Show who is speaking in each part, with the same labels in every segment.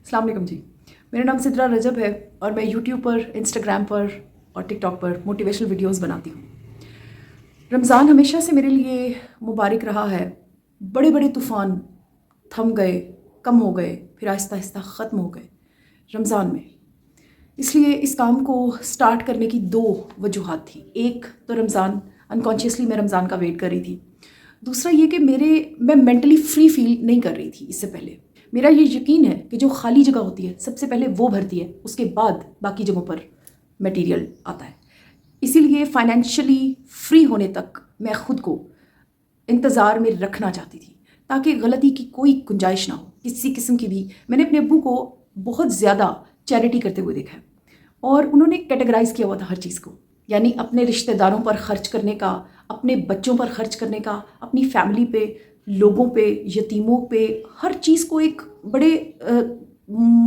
Speaker 1: अस्सलाम वालेकुम जी। मेरा नाम सिद्रा रजब है और मैं यूट्यूब पर, इंस्टाग्राम पर और टिकटॉक पर मोटिवेशनल वीडियोस बनाती हूँ। रमज़ान हमेशा से मेरे लिए मुबारक रहा है। बड़े बड़े तूफ़ान थम गए, कम हो गए, फिर आहिस्ता आहिस्ता ख़त्म हो गए रमज़ान में। इसलिए इस काम को स्टार्ट करने की दो वजूहात थी। एक तो रमज़ान, अनकॉन्शियसली मैं रमज़ान का वेट कर रही थी। दूसरा ये कि मैं मेंटली फ्री फील नहीं कर रही थी इससे पहले। मेरा ये यकीन है कि जो खाली जगह होती है सबसे पहले वो भरती है, उसके बाद बाकी जगहों पर मटेरियल आता है। इसीलिए फाइनेंशियली फ्री होने तक मैं ख़ुद को इंतज़ार में रखना चाहती थी ताकि गलती की कोई गुंजाइश ना हो किसी किस्म की भी। मैंने अपने अब्बू को बहुत ज़्यादा चैरिटी करते हुए देखा है और उन्होंने कैटेगराइज़ किया हुआ था हर चीज़ को, यानी अपने रिश्तेदारों पर ख़र्च करने का, अपने बच्चों पर ख़र्च करने का, अपनी फैमिली पे, लोगों पे, यतीमों पे, हर चीज़ को एक बड़े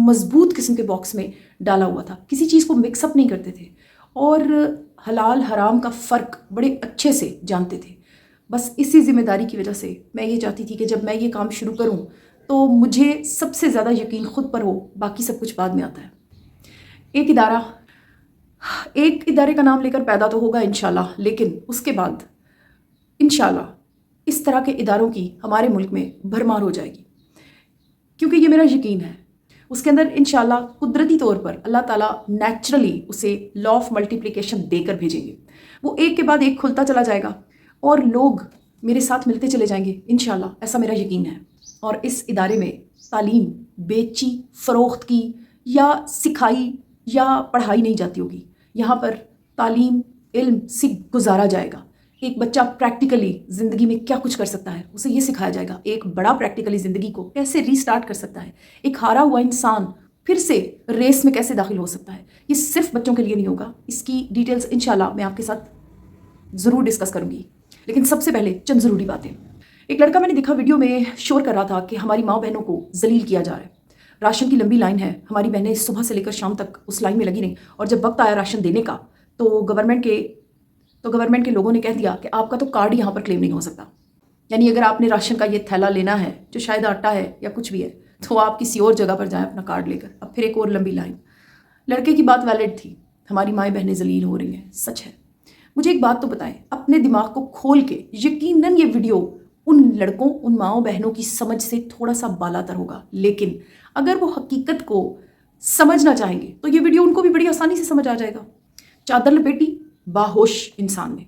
Speaker 1: मज़बूत किस्म के बॉक्स में डाला हुआ था। किसी चीज़ को मिक्सअप नहीं करते थे और हलाल हराम का फ़र्क बड़े अच्छे से जानते थे। बस इसी ज़िम्मेदारी की वजह से मैं ये चाहती थी कि जब मैं ये काम शुरू करूँ तो मुझे सबसे ज़्यादा यकीन ख़ुद पर हो, बाकी सब कुछ बाद में आता है। एक इदारे का नाम लेकर पैदा तो होगा इंशाल्लाह, लेकिन उसके बाद इंशाल्लाह इस तरह के इदारों की हमारे मुल्क में भरमार हो जाएगी, क्योंकि ये मेरा यकीन है। उसके अंदर इंशाल्लाह कुदरती तौर पर अल्लाह ताला नेचुरली उसे लॉ ऑफ मल्टीप्लिकेशन देकर भेजेंगे। वो एक के बाद एक खुलता चला जाएगा और लोग मेरे साथ मिलते चले जाएंगे इंशाल्लाह, ऐसा मेरा यकीन है। और इस इदारे में तालीम बेची, फ़रोख्त की या सिखाई या पढ़ाई नहीं जाती होगी। यहाँ पर तालीम, इल्म से गुजारा जाएगा। एक बच्चा प्रैक्टिकली ज़िंदगी में क्या कुछ कर सकता है उसे ये सिखाया जाएगा। एक बड़ा प्रैक्टिकली ज़िंदगी को कैसे रीस्टार्ट कर सकता है। एक हारा हुआ इंसान फिर से रेस में कैसे दाखिल हो सकता है। ये सिर्फ बच्चों के लिए नहीं होगा। इसकी डिटेल्स इंशाल्लाह मैं आपके साथ ज़रूर डिस्कस करूँगी, लेकिन सबसे पहले चंद ज़रूरी बातें। एक लड़का मैंने देखा वीडियो में शोर कर रहा था कि हमारी माँ बहनों को जलील किया जा रहा है। राशन की लंबी लाइन है, हमारी बहनें सुबह से लेकर शाम तक उस लाइन में लगी रहीं और जब वक्त आया राशन देने का तो गवर्नमेंट के लोगों ने कह दिया कि आपका तो कार्ड यहाँ पर क्लेम नहीं हो सकता। यानी अगर आपने राशन का ये थैला लेना है जो शायद आटा है या कुछ भी है तो आप किसी और जगह पर जाएं अपना कार्ड लेकर। अब फिर एक और लंबी लाइन। लड़के की बात वैलिड थी, हमारी माएँ बहनें जलील हो रही हैं, सच है। मुझे एक बात तो बताएं, अपने दिमाग को खोल के, यकीनन ये वीडियो उन लड़कों, उन माओ बहनों की समझ से थोड़ा सा बालातर होगा, लेकिन अगर वो हकीकत को समझना चाहेंगे तो ये वीडियो उनको भी बड़ी आसानी से समझ आ जाएगा। चादर लपेटी बाहोश इंसान ने,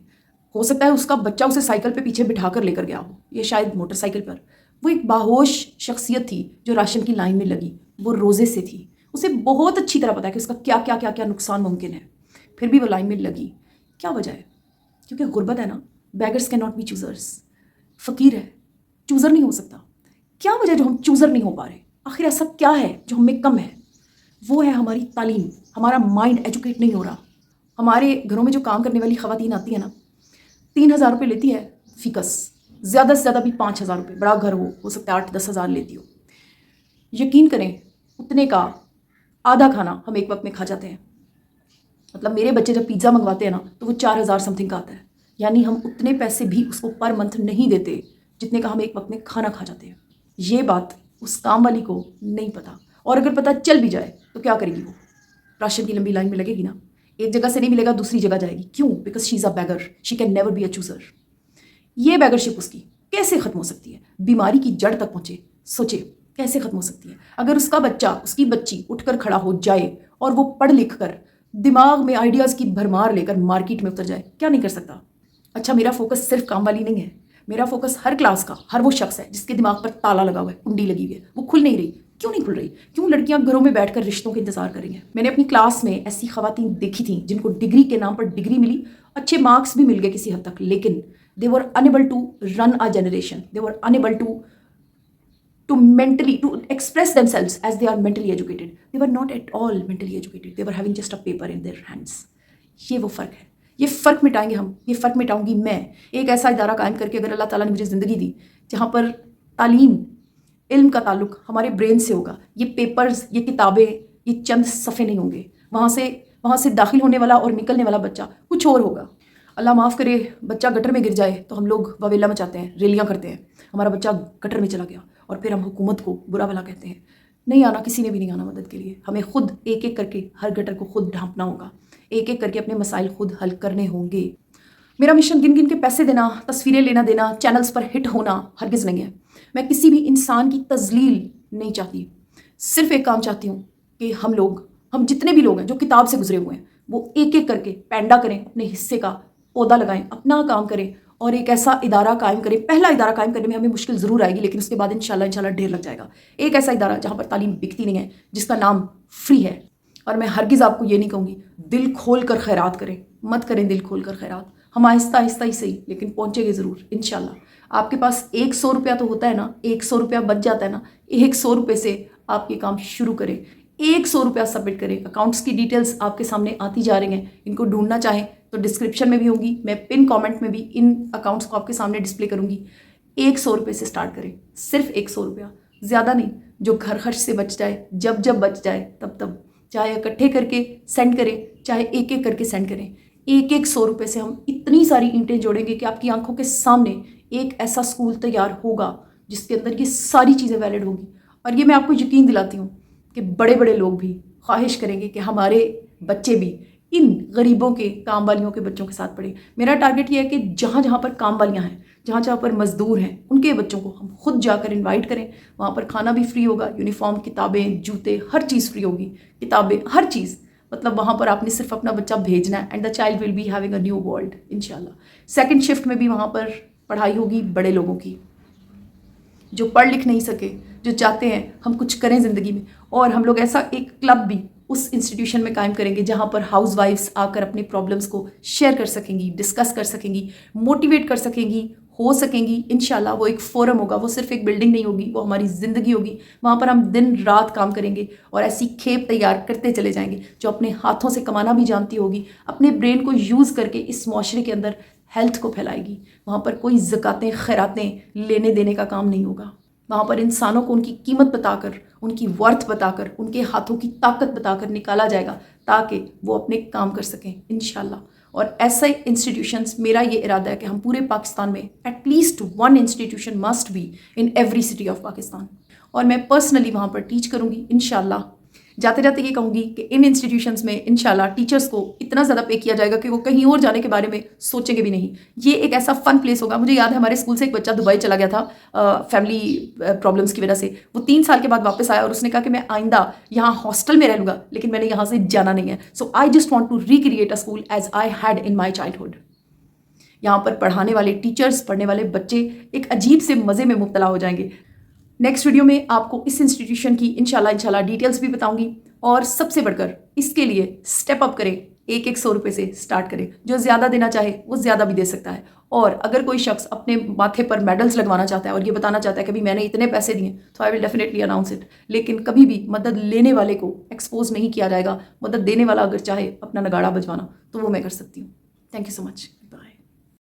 Speaker 1: हो सकता है उसका बच्चा उसे साइकिल पे पीछे बिठा कर लेकर गया हो, ये शायद मोटरसाइकिल पर। वो एक बाहोश शख्सियत थी जो राशन की लाइन में लगी, वो रोज़े से थी, उसे बहुत अच्छी तरह पता है कि उसका क्या क्या क्या क्या नुकसान मुमकिन है, फिर भी वो लाइन में लगी। क्या वजह है? क्योंकि गुर्बत है ना। Beggars can not be choosers. फ़कीर है, चूज़र नहीं हो सकता। क्या वजह जो हम चूज़र नहीं हो पा रहे? आखिर ऐसा क्या है जो हम में कम है? वो है हमारी तालीम, हमारा माइंड एजुकेट नहीं हो रहा। हमारे घरों में जो काम करने वाली ख़वातीन आती है ना, 3,000 रुपये लेती है फ़ीकस, ज़्यादा से ज़्यादा भी 5,000 रुपये, बड़ा घर हो सकता है 8-10 हज़ार लेती हो। यकीन करें उतने का आधा खाना हम एक वक्त में खा जाते हैं। मतलब मेरे बच्चे जब पिज़्ज़ा मंगवाते हैं ना तो वो 4,000 समथिंग का आता है, यानी हम उतने पैसे भी उसको पर मंथ नहीं देते जितने का हम एक वक्त में खाना खा जाते हैं। ये बात उस काम वाली को नहीं पता, और अगर पता चल भी जाए तो क्या करेगी वो? राशन की लंबी लाइन में लगेगी ना, एक जगह से नहीं मिलेगा दूसरी जगह जाएगी। क्यों? Because she is a beggar, she can never be a chooser. ये बैगरशिप उसकी कैसे ख़त्म हो सकती है? बीमारी की जड़ तक पहुँचे, सोचे कैसे ख़त्म हो सकती है? अगर उसका बच्चा, उसकी बच्ची उठकर खड़ा हो जाए और वो पढ़ लिख कर दिमाग में आइडियाज़ की भरमार लेकर मार्केट में उतर जाए, क्या नहीं कर सकता? अच्छा, मेरा फोकस सिर्फ काम वाली नहीं है, मेरा फोकस हर क्लास का हर वो शख्स है जिसके दिमाग पर ताला लगा हुआ है, कुंडी लगी हुई है, वो खुल नहीं रही। क्यों नहीं खुल रही? क्यों लड़कियां घरों में बैठकर रिश्तों के इंतजार कर रही हैं? मैंने अपनी क्लास में ऐसी खवातीन देखी थी जिनको डिग्री के नाम पर डिग्री मिली, अच्छे मार्क्स भी मिल गए किसी हद तक, लेकिन they were enable to run a generation, they were enable to mentally to express themselves as they are mentally educated. They were not at all mentally educated. They were having just a paper in their hands. ये वो फ़र्क है। ये फ़र्क मिटाएंगे हम, ये फ़र्क मिटाऊंगी मैं, एक ऐसा इदारा कायम करके। अगर अल्लाह ताला ने मुझे ज़िंदगी दी जहाँ पर तालीम, इल्म का ताल्लुक हमारे ब्रेन से होगा, ये पेपर्स, ये किताबें, ये चंद सफ़े नहीं होंगे, वहाँ से दाखिल होने वाला और निकलने वाला बच्चा कुछ और होगा। अल्लाह माफ़ करे, बच्चा गटर में गिर जाए तो हम लोग वावेला मचाते हैं, रैलियाँ करते हैं, हमारा बच्चा गटर में चला गया, और फिर हम हुकूमत को बुरा भला कहते हैं। نہیں آنا، کسی نے بھی نہیں آنا مدد کے لیے. ہمیں خود ایک ایک کر کے ہر گٹر کو خود ڈھانپنا ہوگا، ایک ایک کر کے اپنے مسائل خود حل کرنے ہوں گے. میرا مشن گن گن کے پیسے دینا، تصویریں لینا دینا، چینلز پر ہٹ ہونا ہرگز نہیں ہے. میں کسی بھی انسان کی تذلیل نہیں چاہتی. صرف ایک کام چاہتی ہوں کہ ہم جتنے بھی لوگ ہیں جو کتاب سے گزرے ہوئے ہیں، وہ ایک ایک کر کے پینڈا کریں، اپنے حصے کا پودا لگائیں، اپنا کام کریں اور ایک ایسا ادارہ قائم کریں. پہلا ادارہ قائم کرنے میں ہمیں مشکل ضرور آئے گی، لیکن اس کے بعد انشاءاللہ ڈھیر لگ جائے گا. ایک ایسا ادارہ جہاں پر تعلیم بکتی نہیں ہے، جس کا نام فری ہے. اور میں ہرگز آپ کو یہ نہیں کہوں گی دل کھول کر خیرات کریں، مت کریں دل کھول کر خیرات. ہم آہستہ آہستہ ہی صحیح لیکن پہنچے گے ضرور انشاءاللہ. آپ کے پاس 100 روپیہ تو ہوتا ہے نا، 100 روپیہ بچ جاتا ہے نا، 100 روپے سے آپ یہ کام شروع کریں. 100 روپیہ سبمٹ کریں. اکاؤنٹس کی ڈیٹیلز آپ کے سامنے آتی جا رہی ہیں، ان کو ڈھونڈنا چاہیں تو ڈسکرپشن میں بھی ہوں گی، میں پن کامنٹ میں بھی ان اکاؤنٹس کو آپ کے سامنے ڈسپلے کروں گی. 100 روپے سے سٹارٹ کریں، صرف 100 روپیہ، زیادہ نہیں. جو گھر خرچ سے بچ جائے، جب بچ جائے تب، چاہے اکٹھے کر کے سینڈ کریں، چاہے ایک ایک کر کے سینڈ کریں. 100 روپے سے ہم اتنی ساری اینٹیں جوڑیں گے کہ آپ کی آنکھوں کے سامنے ایک ایسا اسکول تیار ہوگا جس کے اندر یہ ساری چیزیں ویلڈ ہوگی. اور یہ میں آپ کو یقین دلاتی ہوں کہ بڑے بڑے لوگ بھی خواہش کریں گے کہ ہمارے بچے بھی ان غریبوں کے، کام والیوں کے بچوں کے ساتھ پڑھیں. میرا ٹارگٹ یہ ہے کہ جہاں جہاں پر کام والیاں ہیں، جہاں جہاں پر مزدور ہیں، ان کے بچوں کو ہم خود جا کر انوائٹ کریں. وہاں پر کھانا بھی فری ہوگا، یونیفارم، کتابیں، جوتے، ہر چیز فری ہوگی. کتابیں، ہر چیز، مطلب وہاں پر آپ نے صرف اپنا بچہ بھیجنا ہے and the child will be having a new world انشاءاللہ. سیکنڈ شفٹ میں بھی وہاں پر پڑھائی ہوگی بڑے لوگوں کی، جو پڑھ لکھ نہیں سکے، جو چاہتے ہیں ہم کچھ کریں زندگی میں. اور ہم لوگ ایسا ایک کلب بھی اس انسٹیٹیوشن میں قائم کریں گے جہاں پر ہاؤس وائفس آ کر اپنے پرابلمس کو شیئر کر سکیں گی، ڈسکس کر سکیں گی، موٹیویٹ کر سکیں گی، ہو سکیں گی. انشاءاللہ وہ ایک فورم ہوگا، وہ صرف ایک بلڈنگ نہیں ہوگی، وہ ہماری زندگی ہوگی. وہاں پر ہم دن رات کام کریں گے اور ایسی کھیپ تیار کرتے چلے جائیں گے جو اپنے ہاتھوں سے کمانا بھی جانتی ہوگی، اپنے برین کو یوز کر کے اس معاشرے کے اندر ہیلتھ کو پھیلائے گی. وہاں پر کوئی زکاتیں، خیراتیں لینے دینے کا کام نہیں ہوگا. وہاں پر انسانوں کو ان کی قیمت بتا کر، ان کی ورتھ بتا کر، ان کے ہاتھوں کی طاقت بتا کر نکالا جائے گا تاکہ وہ اپنے کام کر سکیں انشاءاللہ. اور ایسے انسٹیٹیوشنز، میرا یہ ارادہ ہے کہ ہم پورے پاکستان میں at least 1 institution must be in every city of Pakistan. اور میں پرسنلی وہاں پر ٹیچ کروں گی انشاءاللہ. جاتے جاتے یہ کہوں گی کہ ان انسٹیٹیوشنز میں انشاءاللہ ٹیچرز کو اتنا زیادہ پے کیا جائے گا کہ وہ کہیں اور جانے کے بارے میں سوچیں گے بھی نہیں. یہ ایک ایسا فن پلیس ہوگا. مجھے یاد ہے ہمارے اسکول سے ایک بچہ دبئی چلا گیا تھا فیملی پرابلمس کی وجہ سے. وہ 3 سال کے بعد واپس آیا اور اس نے کہا کہ میں آئندہ یہاں ہاسٹل میں رہ لوں گا لیکن میں نے یہاں سے جانا نہیں ہے. So I just want to recreate a school as I had in my childhood. یہاں پر پڑھانے والے ٹیچرز، پڑھنے والے بچے ایک عجیب سے مزے میں مبتلا ہو جائیں گے. نیکسٹ ویڈیو میں آپ کو اس انسٹیٹیوشن کی انشاءاللہ ڈیٹیلز بھی بتاؤں گی. اور سب سے بڑھ کر اس کے لیے اسٹیپ اپ کریں، 100 روپے سے سٹارٹ کریں. جو زیادہ دینا چاہے وہ زیادہ بھی دے سکتا ہے. اور اگر کوئی شخص اپنے ماتھے پر میڈلز لگوانا چاہتا ہے اور یہ بتانا چاہتا ہے کہ میں نے اتنے پیسے دیے تو آئی ول ڈیفینیٹلی اناؤنس اٹ. لیکن کبھی بھی مدد لینے والے کو ایکسپوز نہیں کیا جائے گا. مدد دینے والا اگر چاہے اپنا نگاڑا بجوانا تو وہ میں کر سکتی ہوں. Thank you so much.